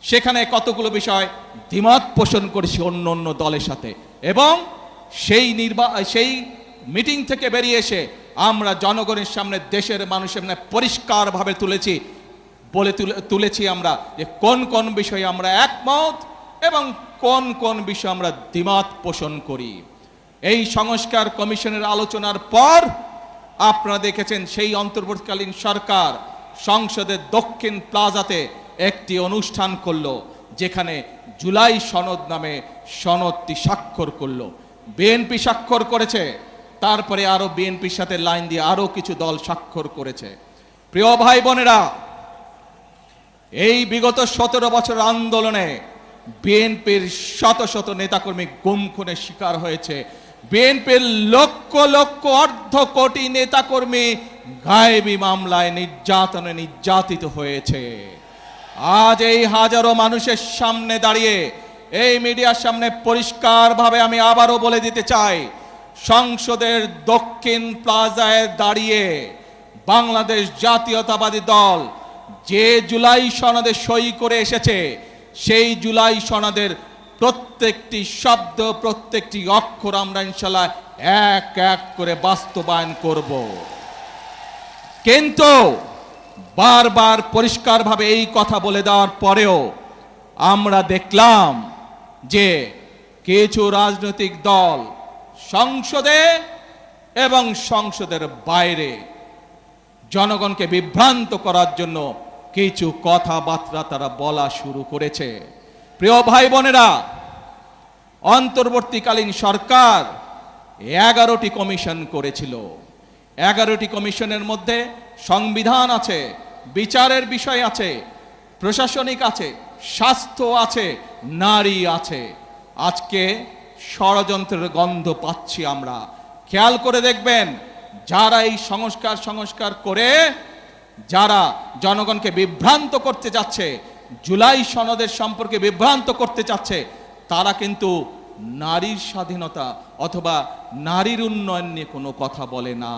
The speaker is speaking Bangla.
সেখানে কতগুলো বিষয় দ্বিমত পোষণ করেছি অন্য অন্য দলের সাথে, এবং সেই মিটিং থেকে বেরিয়ে এসে আমরা জনগণের সামনে, দেশের মানুষের সামনে পরিষ্কারভাবে তুলেছি আমরা যে কোন কোন বিষয়ে আমরা একমত এবং কোন কোন বিষয়ে আমরা দ্বিমত পোষণ করি। এই সংস্কার কমিশনের আলোচনার পর আপনারা দেখেছেন সেই অন্তর্বর্তীকালীন সরকার সংসদের দক্ষিণ প্লাজাতে একটি অনুষ্ঠান করলো, যেখানে জুলাই সনদ নামে সনদটি স্বাক্ষর করলো। বিএনপি স্বাক্ষর করেছে, তারপরে আরো বিএনপির সাথে লাইন দিয়ে আরো কিছু দল স্বাক্ষর করেছে। প্রিয় ভাই বোনেরা, এই বিগত 17 বছর আন্দোলনে বিএনপির শত শত নেতাকর্মী গুম খুনের শিকার হয়েছে। বিএনপির লক্ষ লক্ষ অর্ধ কোটি নেতাকর্মী গায়েবী মামলায় নির্যাতিত হয়েছে। আজ এই হাজারো মানুষের সামনে দাঁড়িয়ে, এই মিডিয়ার সামনে পরিষ্কারভাবে আমি আবারও বলে দিতে চাই, সংসদের দক্ষিণ প্লাজায় দাঁড়িয়ে বাংলাদেশ জাতীয়তাবাদী দল যে জুলাই সনদে সই করে এসেছে, সেই জুলাই সনদের প্রত্যেকটি শব্দ, প্রত্যেকটি অক্ষর আমরা ইনশাআল্লাহ এক এক করে বাস্তবায়ন করব। কিন্তু বারবার পরিষ্কারভাবে এই কথা বলে দেওয়ার পরেও আমরা দেখলাম যে কিছু রাজনৈতিক দল সংসদে এবং সংসদের বাইরে জনগণকে বিভ্রান্ত করার জন্য কিছু কথাবার্তা তারা বলা শুরু করেছে। প্রিয় ভাই বোনেরা, অন্তর্বর্তীকালীন সরকার 11টি কমিশন করেছিল। 11টি কমিশনের মধ্যে সংবিধান আছে, বিচারের বিষয় আছে, প্রশাসনিক আছে, স্বাস্থ্য আছে, নারী আছে। আজকে ষড়যন্ত্রের গন্ধ পাচ্ছি আমরা। খেয়াল করে দেখবেন, যারা এই সংস্কার করে যারা জনগণকে বিভ্রান্ত করতে যাচ্ছে, জুলাই সনদের সম্পর্কে বিভ্রান্ত করতে চাচ্ছে, তারা কিন্তু নারীর স্বাধীনতা অথবা নারীর উন্নয়ন নিয়ে কোনো কথা বলে না।